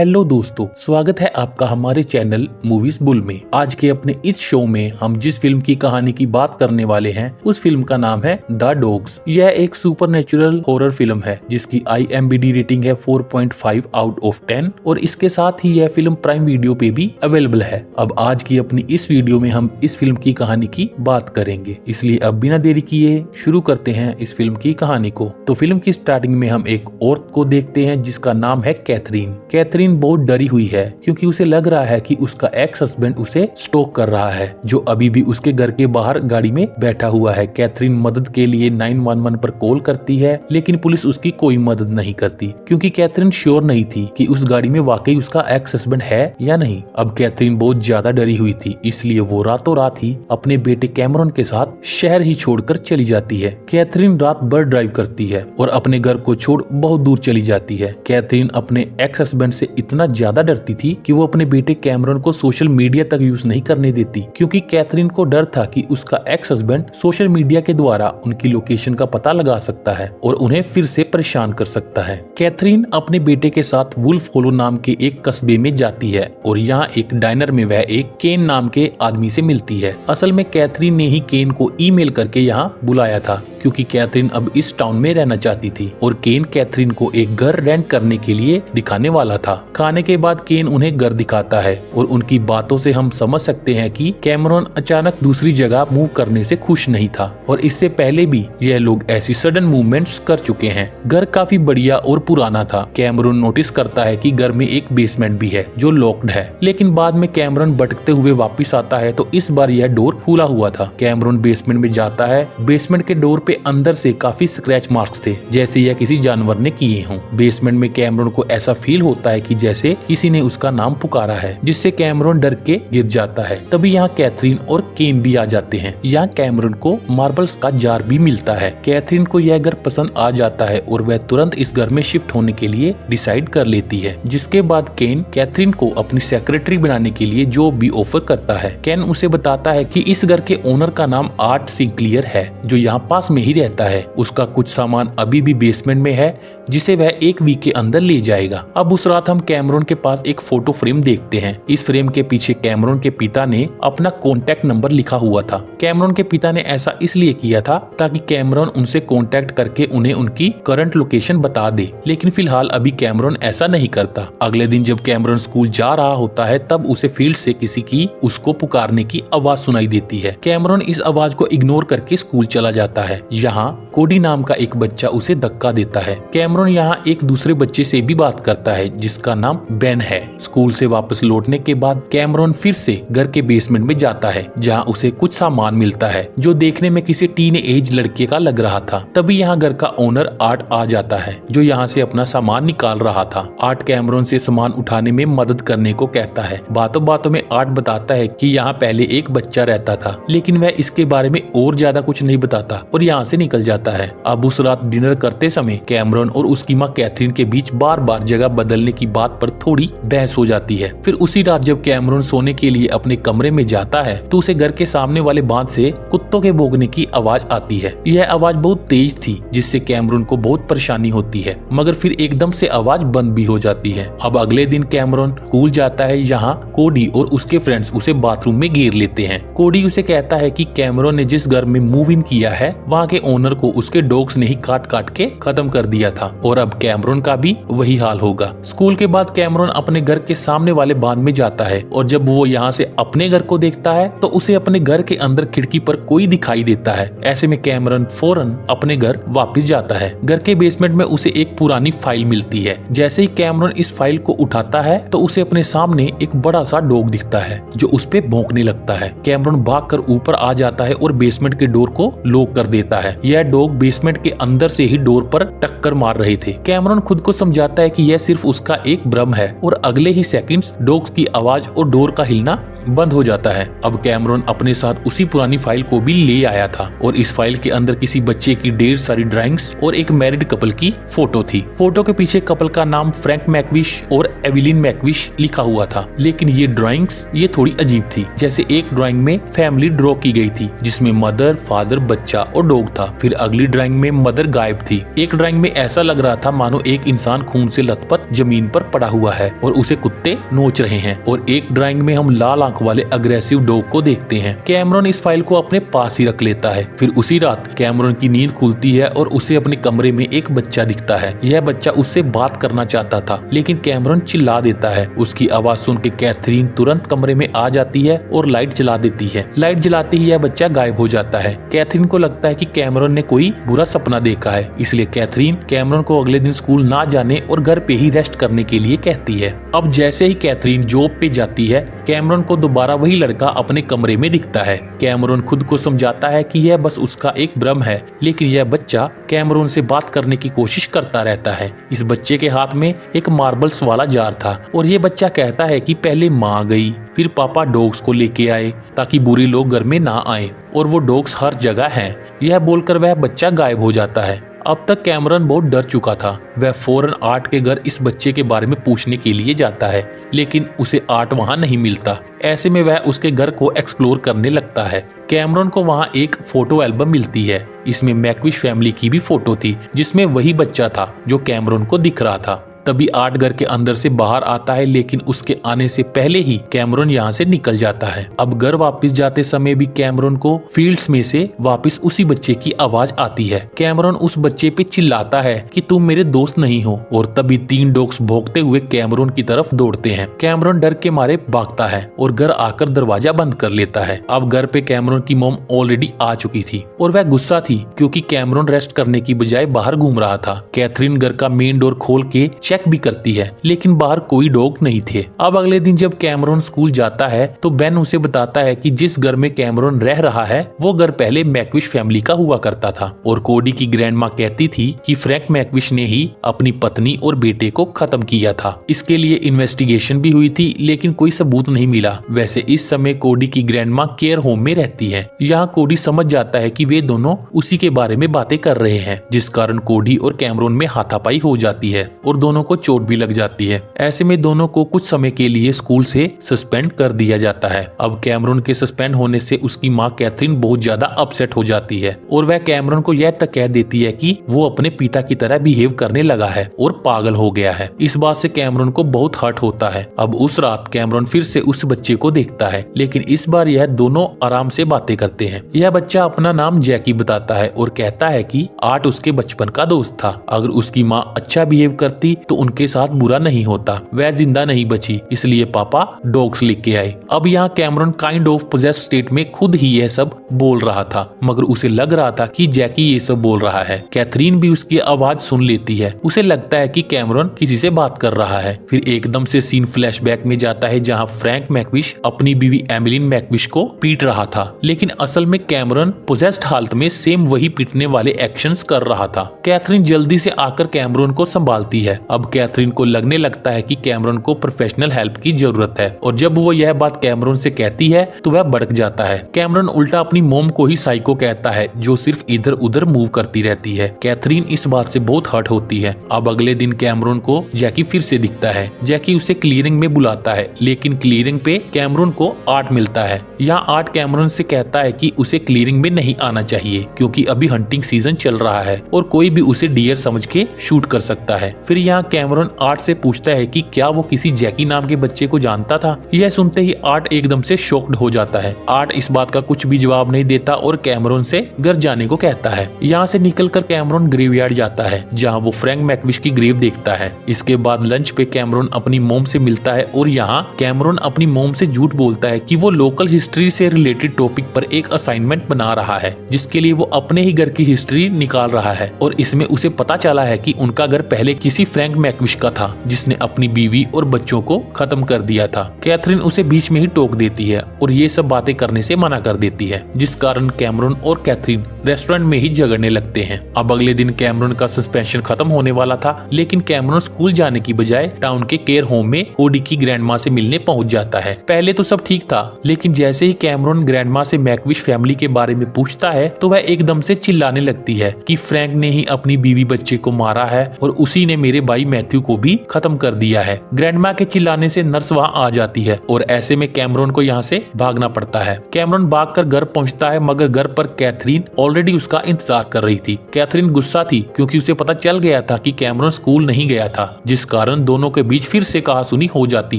Hello दोस्तों, स्वागत है आपका हमारे चैनल मूवीज बुल में। आज के अपने इस शो में हम जिस फिल्म की कहानी की बात करने वाले हैं उस फिल्म का नाम है द डॉग्स। यह एक सुपरनेचुरल हॉरर फिल्म है जिसकी IMDb रेटिंग है 4.5 आउट ऑफ 10 और इसके साथ ही यह फिल्म प्राइम वीडियो पे भी अवेलेबल है। अब आज की अपनी इस वीडियो में हम इस फिल्म की कहानी की बात करेंगे, इसलिए अब बिना देरी किए शुरू करते हैं इस फिल्म की कहानी को। तो फिल्म की स्टार्टिंग में हम एक औरत को देखते हैं जिसका नाम है कैथरीन। कैथरीन बहुत डरी हुई है क्योंकि उसे लग रहा है कि उसका एक्स हस्बैंड उसे स्टॉक कर रहा है, जो अभी भी उसके घर के बाहर गाड़ी में बैठा हुआ है। कैथरीन मदद के लिए 911 पर कॉल करती है, लेकिन पुलिस उसकी कोई मदद नहीं करती क्योंकि कैथरीन श्योर नहीं थी कि उस गाड़ी में वाकई उसका एक्स हस्बैंड है या नहीं। अब कैथरीन बहुत ज्यादा डरी हुई थी, इसलिए वो रातों रात ही अपने बेटे कैमरॉन के साथ शहर ही छोड़कर चली जाती है। कैथरीन रात भर ड्राइव करती है और अपने घर को छोड़ बहुत दूर चली जाती है। कैथरीन अपने एक्स हस्बैंड से इतना ज्यादा डरती थी कि वो अपने बेटे कैमरॉन को सोशल मीडिया तक यूज नहीं करने देती, क्योंकि कैथरीन को डर था कि उसका एक्स हस्बैंड सोशल मीडिया के द्वारा उनकी लोकेशन का पता लगा सकता है और उन्हें फिर से परेशान कर सकता है। कैथरीन अपने बेटे के साथ वुल्फ होलो नाम के एक कस्बे में जाती है और यहाँ एक डाइनर में वह एक केन नाम के आदमी से मिलती है। असल में कैथरीन ने ही केन को ईमेल करके यहाँ बुलाया था क्योंकि कैथरीन अब इस टाउन में रहना चाहती थी और केन कैथरीन को एक घर रेंट करने के लिए दिखाने वाला था। खाने के बाद केन उन्हें घर दिखाता है और उनकी बातों से हम समझ सकते हैं कि कैमरॉन अचानक दूसरी जगह मूव करने से खुश नहीं था और इससे पहले भी यह लोग ऐसी सडन मूवमेंट्स कर चुके हैं। घर काफी बढ़िया और पुराना था। कैमरॉन नोटिस करता है कि घर में एक बेसमेंट भी है जो लॉक्ड है, लेकिन बाद में कैमरॉन भटकते हुए वापस आता है तो इस बार यह डोर खुला हुआ था। कैमरॉन बेसमेंट में जाता है। बेसमेंट के डोर पे अंदर से काफी स्क्रैच मार्क्स थे, जैसे यह किसी जानवर ने किए हों। बेसमेंट में कैमरॉन को ऐसा फील होता है कि जैसे किसी ने उसका नाम पुकारा है, जिससे कैमरॉन डर के गिर जाता है। तभी यहाँ कैथरीन और केन भी आ जाते हैं। यहाँ कैमरॉन को मार्बल्स का जार भी मिलता है। कैथरीन को यह घर पसंद आ जाता है और वह तुरंत इस घर में शिफ्ट होने के लिए डिसाइड कर लेती है, जिसके बाद केन कैथरीन को अपनी सेक्रेटरी बनाने के लिए जॉब भी ऑफर करता है। केन उसे बताता है कि इस घर के ओनर का नाम आर्ट सिंक्लियर है, जो यहाँ पास में ही रहता है। उसका कुछ सामान अभी भी बेसमेंट में है, जिसे वह एक वीक के अंदर ले जाएगा। अब उस रात हम कैमरॉन के पास एक फोटो फ्रेम देखते हैं। इस फ्रेम के पीछे कैमरॉन के पिता ने अपना कॉन्टैक्ट नंबर लिखा हुआ था। कैमरॉन के पिता ने ऐसा इसलिए किया था ताकि कैमरॉन उनसे कॉन्टैक्ट करके उन्हें उनकी करंट लोकेशन बता दे, लेकिन फिलहाल अभी कैमरॉन ऐसा नहीं करता। अगले दिन जब कैमरॉन स्कूल जा रहा होता है तब उसे फील्ड से किसी की उसको पुकारने की आवाज सुनाई देती है। कैमरॉन इस आवाज को इग्नोर करके स्कूल चला जाता है। यहाँ कोडी नाम का एक बच्चा उसे धक्का देता है। कैमरॉन यहाँ एक दूसरे बच्चे से भी बात करता है जिसका नाम बेन है। स्कूल से वापस लौटने के बाद कैमरॉन फिर से घर के बेसमेंट में जाता है, जहाँ उसे कुछ सामान मिलता है जो देखने में किसी टीन एज लड़के का लग रहा था। तभी यहाँ घर का ओनर आर्ट आ जाता है, जो यहाँ से अपना सामान निकाल रहा था। आर्ट कैमरॉन से सामान उठाने में मदद करने को कहता है। बातों बातों में आर्ट बताता है कि यहाँ पहले एक बच्चा रहता था, लेकिन वह इसके बारे में और ज्यादा कुछ नहीं बताता और यहाँ से निकल जाता है। अब उस रात डिनर करते समय कैमरॉन और उसकी माँ कैथरीन के बीच बार बार जगह बदलने की बात पर थोड़ी बहस हो जाती है। फिर उसी रात जब कैमरॉन सोने के लिए अपने कमरे में जाता है तो उसे घर के सामने वाले बांध से कुत्तों के भौंकने की आवाज आती है। यह आवाज बहुत तेज थी, जिससे कैमरॉन को बहुत परेशानी होती है, मगर फिर एकदम से आवाज बंद भी हो जाती है। अब अगले दिन कैमरॉन स्कूल जाता है। यहाँ कोडी और उसके फ्रेंड्स उसे बाथरूम में घेर लेते हैं। कोडी उसे कहता है कि कैमरॉन ने जिस घर में मूव इन किया है वहाँ के ओनर को उसके डॉग्स ने ही काट काट के खत्म कर दिया था और अब कैमरॉन का भी वही हाल होगा। स्कूल के बाद कैमरॉन अपने घर के सामने वाले बांध में जाता है और जब वो यहाँ से अपने घर को देखता है तो उसे अपने घर के अंदर खिड़की पर कोई दिखाई देता है। ऐसे में कैमरॉन फौरन अपने घर वापस जाता है। घर के बेसमेंट में उसे एक पुरानी फाइल मिलती है। जैसे ही कैमरॉन इस फाइल को उठाता है तो उसे अपने सामने एक बड़ा सा डॉग दिखता है जो उस पे भौंकने लगता है। कैमरॉन भागकर ऊपर आ जाता है और बेसमेंट के डोर को लॉक कर देता है। यह डॉग बेसमेंट के अंदर से ही डोर पर टक्कर मार रहे थे। कैमरॉन खुद को समझाता है कि यह सिर्फ उसका एक भ्रम है और अगले ही सेकंड्स डॉग्स की आवाज और डोर का हिलना बंद हो जाता है। अब कैमरॉन अपने साथ उसी पुरानी फाइल को भी ले आया था और इस फाइल के अंदर किसी बच्चे की ढेर सारी ड्राइंग्स और एक मैरिड कपल की फोटो थी। फोटो के पीछे कपल का नाम फ्रैंक मैकविश और एविलिन मैकविश लिखा हुआ था, लेकिन ये ड्राइंग्स ये थोड़ी अजीब थी। जैसे एक ड्राइंग में फैमिली ड्रॉ की गई थी जिसमें मदर, फादर, बच्चा और डॉग था। फिर अगली ड्राइंग में मदर गायब थी। एक ड्राइंग में ऐसा लग रहा था मानो एक इंसान खून से लथपथ जमीन पर पड़ा हुआ है और उसे कुत्ते नोच रहे हैं। और एक ड्राइंग में हम लाल आंख वाले अग्रेसिव डॉग को देखते हैं। कैमरॉन इस फाइल को अपने पास ही रख लेता है। फिर उसी रात कैमरॉन की नींद खुलती है और उसे अपने कमरे में एक बच्चा दिखता है। यह बच्चा उससे बात करना चाहता था, लेकिन कैमरॉन चिल्ला देता है। उसकी आवाज सुन के कैथरीन तुरंत कमरे में आ जाती है और लाइट जला देती है। लाइट जलाते ही यह बच्चा गायब हो जाता है। कैथरीन को लगता है कि कैमरॉन ने कोई बुरा सपना देखा है, इसलिए कैथरीन कैमरॉन को अगले दिन स्कूल ना जाने और घर पे ही रेस्ट करने के लिए कहती है। अब जैसे ही कैथरीन जॉब पे जाती है, कैमरॉन को दोबारा वही लड़का अपने कमरे में दिखता है। कैमरॉन खुद को समझाता है कि यह बस उसका एक भ्रम है, लेकिन यह बच्चा कैमरॉन से बात करने की कोशिश करता रहता है। इस बच्चे के हाथ में एक मार्बल्स वाला जार था और ये बच्चा कहता है कि पहले माँ गई, फिर पापा डॉग्स को लेके आए ताकि बुरे लोग घर में ना आए, और वो डॉग्स हर जगह हैं। यह बोलकर वह बच्चा गायब हो जाता है। अब तक कैमरॉन बहुत डर चुका था। वह फौरन आर्ट के घर इस बच्चे के बारे में पूछने के लिए जाता है, लेकिन उसे आर्ट वहां नहीं मिलता। ऐसे में वह उसके घर को एक्सप्लोर करने लगता है। कैमरॉन को वहां एक फोटो एल्बम मिलती है। इसमें मैक्विश फैमिली की भी फोटो थी, जिसमें वही बच्चा था जो कैमरॉन को दिख रहा था। तभी आर्ट घर के अंदर से बाहर आता है, लेकिन उसके आने से पहले ही कैमरॉन यहाँ से निकल जाता है। अब घर वापस जाते समय भी कैमरॉन को फील्ड्स में से वापस उसी बच्चे की आवाज आती है। कैमरॉन उस बच्चे पे चिल्लाता है कि तुम मेरे दोस्त नहीं हो, और तभी 3 डॉग्स भौंकते हुए कैमरॉन की तरफ दौड़ते हैं। कैमरॉन डर के मारे भागता है और घर आकर दरवाजा बंद कर लेता है। अब घर पे कैमरॉन की मॉम ऑलरेडी आ चुकी थी और वह गुस्सा थी क्योंकि कैमरॉन रेस्ट करने की बजाय बाहर घूम रहा था। कैथरीन घर का मेन डोर खोल के चेक भी करती है, लेकिन बाहर कोई डॉग नहीं थे। अब अगले दिन जब कैमरॉन स्कूल जाता है तो बेन उसे बताता है कि जिस घर में कैमरॉन रह रहा है वो घर पहले मैक्विश फैमिली का हुआ करता था, और कोडी की ग्रैंडमा कहती थी कि फ्रैंक मैक्विश ने ही अपनी पत्नी और बेटे को खत्म किया था। इसके लिए इन्वेस्टिगेशन भी हुई थी, लेकिन कोई सबूत नहीं मिला। वैसे इस समय कोडी की ग्रैंडमा केयर होम में रहती है। यहाँ कोडी समझ जाता है कि वे दोनों उसी के बारे में बातें कर रहे हैं, जिस कारण कोडी और कैमरॉन में हाथापाई हो जाती है और दोनों को चोट भी लग जाती है। ऐसे में दोनों को कुछ समय के लिए स्कूल से सस्पेंड कर दिया जाता है। अब कैमरॉन के सस्पेंड होने से उसकी माँ कैथरीन बहुत ज्यादा अपसेट हो जाती है और वह कैमरॉन को यह तक कह देती है कि वो अपने पिता की तरह बिहेव करने लगा है और पागल हो गया है। इस बात से कैमरॉन को बहुत हर्ट होता है। अब उस रात कैमरॉन फिर से उस बच्चे को देखता है, लेकिन इस बार यह दोनों आराम से बातें करते हैं। यह बच्चा अपना नाम जैकी बताता है और कहता है कि आर्ट उसके बचपन का दोस्त था। अगर उसकी माँ अच्छा बिहेव करती तो उनके साथ बुरा नहीं होता। वह जिंदा नहीं बची, इसलिए पापा डॉग्स लेके आए। अब यहाँ Cameron kind of possessed state में खुद ही यह सब बोल रहा था, मगर उसे लग रहा था कि जैकी ये सब बोल रहा है। कैथरीन भी उसकी आवाज सुन लेती है। उसे लगता है कि कैमरॉन किसी से बात कर रहा है। फिर एकदम से सीन फ्लैशबैक में जाता है, जहाँ फ्रैंक मैक्विश अपनी बीवी एमिलीन मैक्विश को पीट रहा था, लेकिन असल में कैमरॉन पोजेस्ड हालत में सेम वही पीटने वाले एक्शंस कर रहा था। कैथरीन जल्दी से आकर कैमरॉन को संभालती है। अब कैथरीन को लगने लगता है कि कैमरॉन को प्रोफेशनल हेल्प की जरूरत है, और जब वो यह बात कैमरॉन से कहती है तो वह भड़क जाता है। कैमरॉन उल्टा अपनी मोम को ही साइको कहता है, जो सिर्फ इधर उधर मूव करती रहती है। कैथरीन इस बात से बहुत हर्ट होती है। अब अगले दिन कैमरॉन को जैकी फिर से दिखता है। जैकी उसे क्लियरिंग में बुलाता है, लेकिन क्लियरिंग पे कैमरॉन को आर्ट मिलता है। यहाँ आर्ट कैमरॉन से कहता है कि उसे क्लियरिंग में नहीं आना चाहिए, क्योंकि अभी हंटिंग सीजन चल रहा है और कोई भी उसे डियर समझ के शूट कर सकता है। फिर यहाँ कैमरॉन आर्ट से पूछता है कि क्या वो किसी जैकी नाम के बच्चे को जानता था। यह सुनते ही आर्ट एकदम से शॉक्ड हो जाता है। आर्ट इस बात का कुछ भी जवाब नहीं देता और कैमरॉन से घर जाने को कहता है। यहाँ से निकलकर कैमरॉन ग्रेवयार्ड जाता है, जहाँ वो फ्रैंक मैक्विश की ग्रेव देखता है। इसके बाद लंच पे कैमरॉन अपनी मोम से मिलता है और यहाँ कैमरॉन अपनी मोम से झूठ बोलता है कि वो लोकल हिस्ट्री से रिलेटेड टॉपिक पर एक असाइनमेंट बना रहा है, जिसके लिए वो अपने ही घर की हिस्ट्री निकाल रहा है। और इसमें उसे पता चला है कि उनका घर पहले किसी फ्रैंक मैक्विश का था, जिसने अपनी बीवी और बच्चों को खत्म कर दिया था। कैथरीन उसे बीच में ही टोक देती है और ये सब बातें करने से मना कर देती है, जिस कारण कैमरॉन और कैथरीन रेस्टोरेंट में ही झगड़ने लगते हैं। अब अगले दिन कैमरॉन का सस्पेंशन खत्म होने वाला था, लेकिन कैमरॉन स्कूल जाने की बजाय टाउन के केयर होम में कोडी की ग्रैंडमा से मिलने पहुंच जाता है। पहले तो सब ठीक था, लेकिन जैसे ही कैमरॉन ग्रैंडमा से मैक्विश फैमिली के बारे में पूछता है तो वह एकदम से चिल्लाने लगती है कि फ्रैंक ने ही अपनी बीवी बच्चे को मारा है और उसी ने मेरे भाई मैथ्यू को भी खत्म कर दिया है। ग्रैंडमा के चिल्लाने से नर्स वहाँ आ जाती है और ऐसे में कैमरॉन को यहाँ से भागना पड़ता है। कैमरॉन भागकर घर पहुँचता है, मगर घर पर कैथरीन ऑलरेडी उसका इंतजार कर रही थी। कैथरीन गुस्सा थी क्योंकि उसे पता चल गया था कि कैमरॉन स्कूल नहीं गया था, जिस कारण दोनों के बीच फिर से कहासुनी हो जाती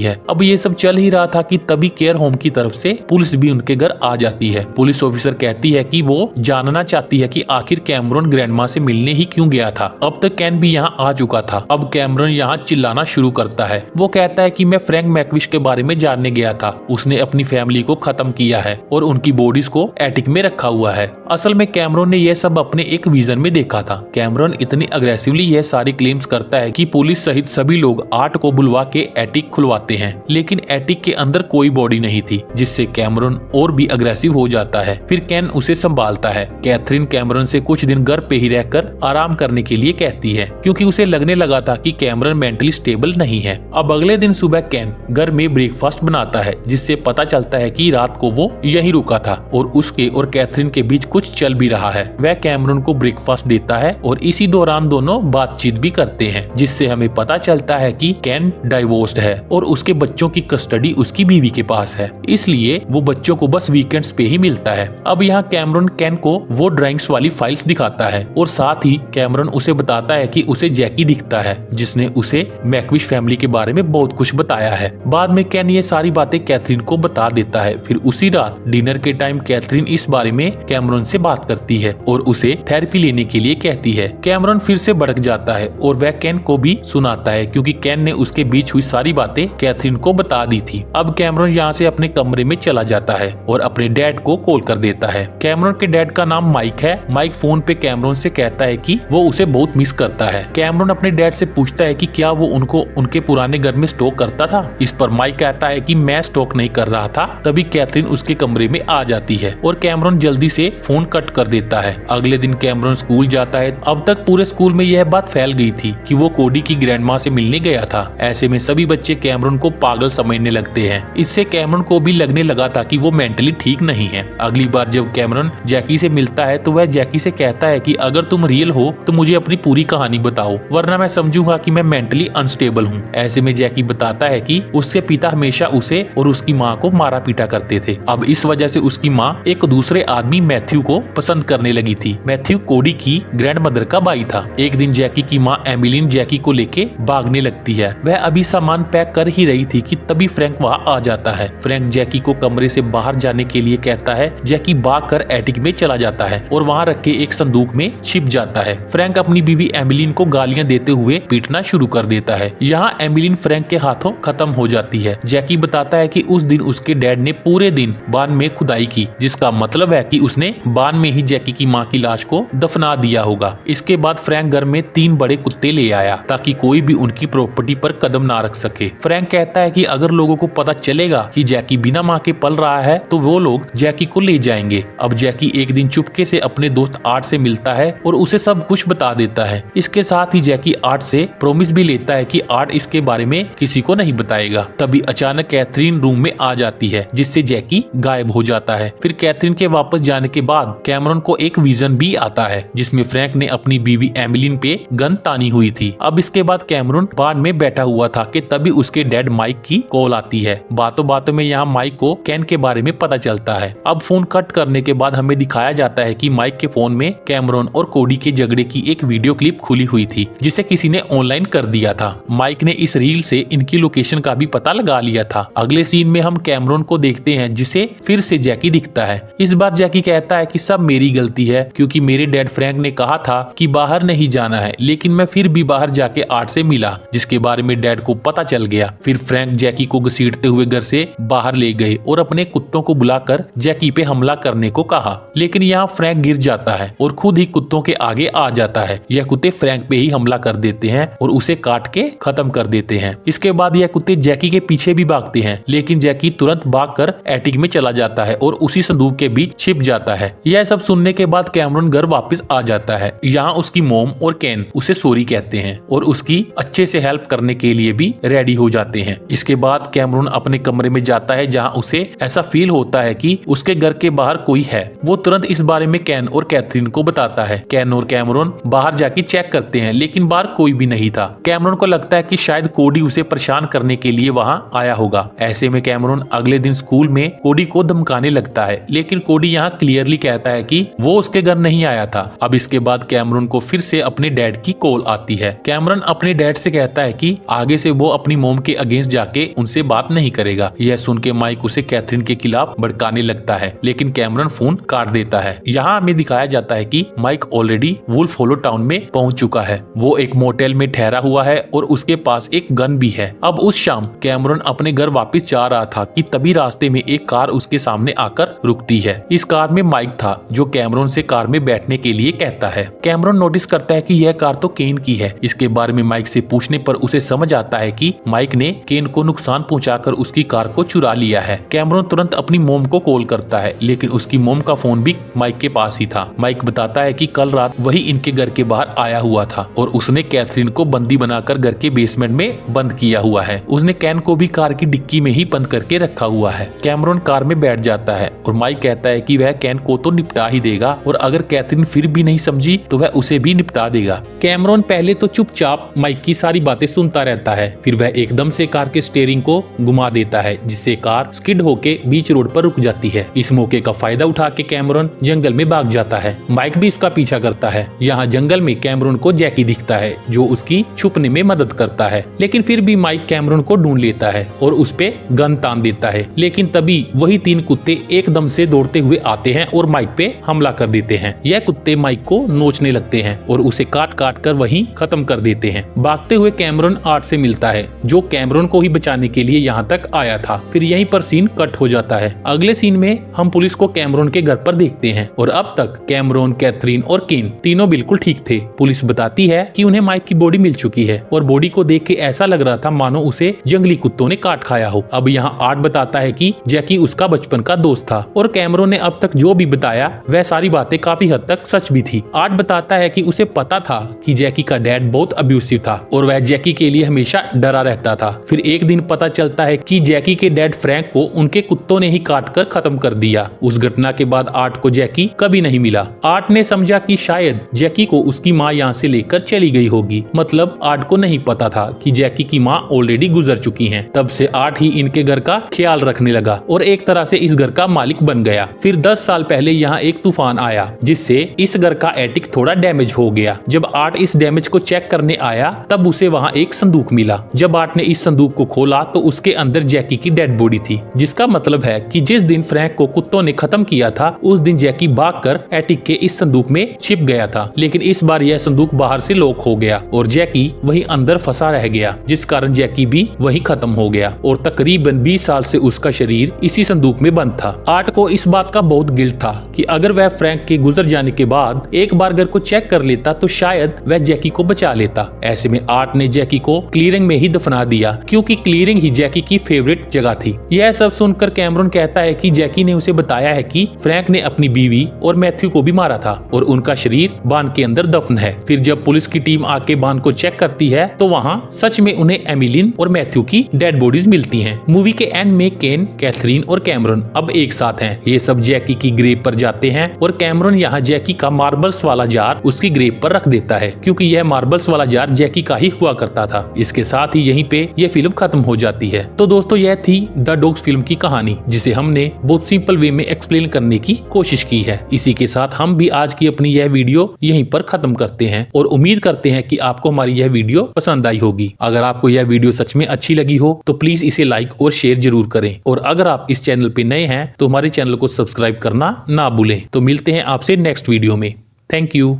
है। अब ये सब चल ही रहा था कि तभी केयर होम की तरफ से पुलिस भी उनके घर आ जाती है। पुलिस ऑफिसर कहती है कि वो जानना चाहती है कि आखिर कैमरॉन ग्रैंडमा से मिलने ही क्यों गया था। अब तक कैन भी यहाँ आ चुका था। अब कैमरॉन यहाँ चिल्लाना शुरू करता है। वो कहता है कि मैं फ्रैंक मैकविश के बारे में जानने गया था, उसने अपनी फैमिली को खत्म किया है और उनकी बॉडीज को एटिक में रखा हुआ है। असल में कैमरॉन ने यह सब अपने एक विजन में देखा था। कैमरॉन इतनी अग्रेसिवली यह सारी क्लेम्स करता है कि पुलिस सहित सभी लोग आर्ट को बुलवा के एटिक खुलवाते हैं, लेकिन एटिक के अंदर कोई बॉडी नहीं थी, जिससे कैमरॉन और भी अग्रेसिव हो जाता है। फिर कैन उसे संभालता है। कैथरीन कैमरॉन से कुछ दिन घर पे ही रहकर आराम करने के लिए कहती है, क्योंकि उसे लगने लगा था कि कैमरॉन मेंटली स्टेबल नहीं है। अब अगले दिन सुबह कैन घर में ब्रेकफास्ट बनाता है, जिससे पता चलता है कि रात को वो यहीं रुका था और उसके और कैथरीन के बीच कुछ चल भी रहा है। वह कैमरॉन को ब्रेकफास्ट देता है और इसी दौरान दोनों बातचीत भी करते हैं, जिससे हमें पता चलता है कि कैन डाइवोर्स्ड है और उसके बच्चों की कस्टडी उसकी बीवी के पास है, इसलिए वो बच्चों को बस वीकेंड्स पे ही मिलता है। अब यहाँ कैमरॉन कैन को वो ड्राइंग्स वाली फाइल्स दिखाता है और साथ ही कैमरॉन उसे बताता है कि उसे जैकी दिखता है, जिसने उसे मैकविश फैमिली के बारे में बहुत कुछ बताया है। बाद में कैन ये सारी बातें कैथरीन को बता देता है। फिर उसी रात डिनर के टाइम कैथरीन इस बारे में कैमरॉन से बात करती है और उसे थेरेपी लेने के लिए कहती है। कैमरॉन फिर से भड़क जाता है और वह कैन को भी सुनाता है, क्योंकि कैन ने उसके बीच हुई सारी बातें कैथरीन को बता दी थी। अब कैमरॉन यहाँ से अपने कमरे में चला जाता है और अपने डैड को कॉल कर देता है। कैमरॉन के डैड का नाम माइक है। माइक फोन पे कैमरॉन से कहता है कि वो उसे बहुत मिस करता है। कैमरॉन अपने डैड से पूछता है कि क्या वो उनको उनके पुराने घर में स्टॉक करता था। इस पर माइक कहता है कि मैं स्टॉक नहीं कर रहा था। तभी कैथरीन उसके कमरे में आ जाती है और कैमरॉन जल्दी से फोन कट कर देता है। अगले दिन कैमरॉन स्कूल जाता है। अब तक पूरे स्कूल में यह बात फैल गई थी कि वो कोडी की ग्रैंडमा से मिलने गया था। ऐसे में सभी बच्चे कैमरॉन को पागल समझने लगते हैं। इससे कैमरॉन को भी लगने लगा था कि वो मेंटली ठीक नहीं है। अगली बार जब कैमरॉन जैकी से मिलता है तो वह जैकी से कहता है कि अगर तुम रियल हो तो मुझे अपनी पूरी कहानी बताओ, वरना मैं समझूंगा कि मैं मेंटली अनस्टेबल हूँ। ऐसे में जैकी बताता है कि उसके पिता हमेशा उसे और उसकी माँ को मारा पीटा करते थे। अब इस वजह से उसकी माँ एक दूसरे आदमी मैथ्यू को पसंद करने लगी थी। मैथ्यू कोडी की ग्रैंड मदर का भाई था। एक दिन जैकी की माँ एमिलीन जैकी को लेके भागने लगती है। वह अभी सामान पैक कर ही रही थी कि तभी फ्रैंक वहाँ आ जाता है। फ्रैंक जैकी को कमरे से बाहर जाने के लिए कहता है। जैकी भागकर एटिक में चला जाता है और वहाँ रखे एक संदूक में छिप जाता है। फ्रैंक अपनी बीवी एमिलीन को गालियां देते हुए पीटना शुरू कर देता है। यहाँ एमिलीन फ्रैंक के हाथों खत्म हो जाती है। जैकी बताता है कि उस दिन उसके डैड ने पूरे दिन बान में खुदाई की, जिसका मतलब है कि उसने बान में ही जैकी की माँ की लाश को दफना दिया होगा। इसके बाद फ्रैंक घर में 3 बड़े कुत्ते ले आया ताकि कोई भी उनकी प्रॉपर्टी पर कदम ना रख सके। फ्रैंक कहता है कि अगर लोगों को पता चलेगा कि जैकी बिना माँ के पल रहा है तो वो लोग जैकी को ले जाएंगे। अब जैकी एक दिन चुपके से अपने दोस्त आर्ट से मिलता है और उसे सब कुछ बता देता है। इसके साथ ही जैकी आर्ट से प्रॉमिस भी लेता है कि आर्ट इसके बारे में किसी को नहीं बताएगा। तभी अचानक कैथरीन रूम में आ जाती है, जिससे जैकी गायब हो जाता है। फिर कैथरीन के वापस जाने के बाद कैमरॉन को एक विजन भी आता है, जिसमें फ्रैंक ने अपनी बीवी एमिलीन पे गन तानी हुई थी। अब इसके बाद कैमरॉन बार में बैठा हुआ था कि तभी उसके डैड माइक की कॉल आती है। बातों बातों में यहाँ माइक को कैन के बारे में पता चलता है। अब फोन कट करने के बाद हमें दिखाया जाता है कि माइक के फोन में कैमरॉन और कोडी के झगड़े की एक वीडियो क्लिप खुली हुई थी, जिसे किसी ने ऑनलाइन कर दिया था। माइक ने इस रील से इनकी लोकेशन का भी पता लगा लिया था। अगले सीन में हम कैमरॉन को देखते हैं, जिसे फिर से जैकी दिखता है। इस बार जैकी कहता है कि सब मेरी गलती है, क्योंकि मेरे डैड फ्रैंक ने कहा था कि बाहर नहीं जाना है, लेकिन मैं फिर भी बाहर जाके आर्ट से मिला, जिसके बारे में डैड को पता चल गया। फिर फ्रैंक जैकी को घसीटते हुए घर से बाहर ले गए और अपने कुत्तों को बुलाकर जैकी पे हमला करने को कहा, लेकिन यहाँ फ्रैंक गिर जाता है और खुद ही कुत्तों के आगे आ जाता है। यह कुत्ते फ्रैंक पे ही हमला कर देते हैं और उसे काट के खत्म कर देते हैं। इसके बाद यह कुत्ते जैकी के पीछे भी भागते हैं, लेकिन जैकी तुरंत भागकर एटिक में चला जाता है और उसी संदूक के बीच छिप जाता है। यह सब सुनने के बाद कैमरॉन घर वापस आ जाता है। यहाँ उसकी मॉम और कैन उसे सॉरी कहते हैं और उसकी अच्छे से हेल्प करने के लिए भी रेडी हो जाते हैं। इसके बाद कैमरॉन अपने कमरे में जाता है, जहाँ उसे ऐसा फील होता है कि उसके घर के बाहर कोई है। वो तुरंत इस बारे में कैन और कैथरीन को बताता है। कैन और कैमरॉन बाहर जाके चेक करते हैं, लेकिन बाहर कोई भी नहीं था। कैमरन को लगता है कि शायद कोडी उसे परेशान करने के लिए वहां आया होगा। ऐसे में कैमरन अगले दिन स्कूल में कोडी को धमकाने लगता है, लेकिन कोडी यहाँ क्लियरली कहता है कि वो उसके घर नहीं आया था। अब इसके बाद कैमरन को फिर से अपने डैड की कॉल आती है। कैमरन अपने डैड से कहता है कि आगे से वो अपनी मॉम के अगेंस्ट जाके उनसे बात नहीं करेगा। यह सुन के माइक उसे कैथरीन के खिलाफ भड़काने लगता है, लेकिन कैमरन फोन काट देता है। यहाँ हमें दिखाया जाता है कि Mike already Wolf Hollow town में पहुंच चुका है। वो एक मोटेल में ठहरा हुआ है और उसके पास एक गन भी है। अब उस शाम कैमरन अपने घर वापस जा रहा था कि तभी रास्ते में एक कार उसके सामने आकर रुकती है। इस कार में माइक था, जो कैमरन से कार में बैठने के लिए कहता है। कैमरन नोटिस करता है कि यह कार तो केन की है। इसके बारे में माइक से पूछने पर उसे समझ आता है कि माइक ने केन को नुकसान पहुंचाकर उसकी कार को चुरा लिया है। कैमरन तुरंत अपनी मोम को कॉल करता है, लेकिन उसकी मोम का फोन भी माइक के पास ही था। माइक बताता है कि कल रात वही इनके घर के बाहर आया हुआ था और उसने कैथरीन को बंदी बनाकर घर के बेसमेंट में बंद किया हुआ है। उसने कैन को भी कार की डिक्की में ही बंद करके रखा हुआ है। कैमरन कार में बैठ जाता है और माइक कहता है कि वह कैन को तो निपटा ही देगा और अगर कैथरीन फिर भी नहीं समझी तो वह उसे भी निपटा देगा। कैमरन पहले तो चुपचाप माइक की सारी बातें सुनता रहता है, फिर वह एकदम से कार के स्टीयरिंग को घुमा देता है, जिससे कार स्किड होके बीच रोड पर रुक जाती है। इस मौके का फायदा उठा के कैमरन जंगल में भाग जाता है। माइक भी इसका पीछा करता है। यहाँ जंगल में कैमरन को जैकी दिखता है, जो उसकी छुपने में मदद करता है, लेकिन फिर भी माइक कैमरन को ढूंढ लेता है और उस पे गन तान देता है। लेकिन तभी वही 3 कुत्ते एकदम से दौड़ते हुए आते हैं और माइक पे हमला कर देते हैं। यह कुत्ते माइक को नोचने लगते हैं और उसे काट काट कर वहीं खत्म कर देते हैं। भागते हुए कैमरन आर्ट से मिलता है, जो कैमरन को ही बचाने के लिए यहाँ तक आया था। फिर यहीं पर सीन कट हो जाता है। अगले सीन में हम पुलिस को कैमरन के घर पर देखते हैं और अब तक कैमरन, कैथरीन और केन तीनों बिल्कुल ठीक थे। पुलिस बताती है कि उन्हें माइक की बॉडी मिल चुकी है और बॉडी को देख के ऐसा लग रहा था मानो उसे जंगली कुत्तों ने काट खाया हो। अब यहाँ आर्ट बताता है कि जैकी उसका बचपन का दोस्त था और कैमरन ने अब तक जो भी बताया वह सारी बातें काफी हद तक सच भी थी। आर्ट बताता है कि उसे पता था कि जैकी का डैड बहुत अब्यूसिव था और वह जैकी के लिए हमेशा डरा रहता था। फिर एक दिन पता चलता है कि जैकी के डैड फ्रैंक को उनके कुत्तों ने ही काट कर खत्म कर दिया। उस घटना के बाद आर्ट को जैकी कभी नहीं मिला। आर्ट ने समझा कि शायद जैकी को उसकी माँ यहाँ से लेकर चली गई होगी। मतलब आर्ट को नहीं पता था कि जैकी की माँ ऑलरेडी गुजर चुकी हैं। तब से आर्ट ही इनके घर का ख्याल रखने लगा और एक तरह से इस घर का मालिक बन गया। फिर 10 साल पहले यहाँ एक तूफान आया, जिससे इस घर का एटिक थोड़ा डैमेज हो गया। जब आर्ट इस डैमेज को चेक करने आया तब उसे वहाँ एक संदूक मिला। जब आर्ट ने इस संदूक को खोला तो उसके अंदर जैकी की डेड बॉडी थी, जिसका मतलब है कि जिस दिन फ्रैंक को कुत्तों ने खत्म किया था उस दिन जैकी भागकर एटिक के इस संदूक में छिप गया था। लेकिन इस बार यह संदूक बाहर से लॉक हो गया और जैकी वहीं अंदर फंसा रह गया, जिस कारण जैकी भी वहीं खत्म हो गया और तकरीबन 20 साल से उसका शरीर इसी संदूक में बंद था। आर्ट को इस बात का बहुत गिल्ट था कि अगर वह फ्रैंक के गुजर जाने के बाद एक बार घर को चेक कर लेता तो शायद वह जैकी को बचा लेता। ऐसे में आर्ट ने जैकी को क्लीयरिंग में ही दफना दिया, क्योंकि क्लीयरिंग ही जैकी की फेवरेट जगह थी। यह सब सुनकर कैमरन कहता है कि जैकी ने उसे बताया है कि फ्रैंक ने अपनी बीवी और मैथ्यू को भी मारा था और उनका शरीर बांध के अंदर दफन है। फिर जब पुलिस की टीम आके बांध को चेक करती है तो वहाँ सच में उन्हें एमिलिन और मैथ्यू की डेड बॉडीज मिलती हैं। मूवी के एंड में केन, कैथरीन और कैमरन अब एक साथ हैं। ये सब जैकी की ग्रेव पर जाते हैं और कैमरन यहाँ जैकी का मार्बल्स वाला जार उसकी ग्रेव पर रख देता है, क्योंकि यह मार्बल्स वाला जार जैकी का ही हुआ करता था। इसके साथ ही यहीं पे यह फिल्म खत्म हो जाती है। तो दोस्तों यह थी द डॉग्स फिल्म की कहानी, जिसे हमने बहुत सिंपल वे में एक्सप्लेन करने की कोशिश की है। इसी के साथ हम भी आज की अपनी यह वीडियो यहीं पर खत्म करते हैं और उम्मीद करते हैं कि आपको हमारी यह वीडियो पसंद आई होगी। अगर आपको यह वीडियो सच में अच्छी लगी हो तो प्लीज इसे लाइक और शेयर जरूर करें और अगर आप इस चैनल पे नए हैं तो हमारे चैनल को सब्सक्राइब करना ना भूलें। तो मिलते हैं आपसे नेक्स्ट वीडियो में। Thank you.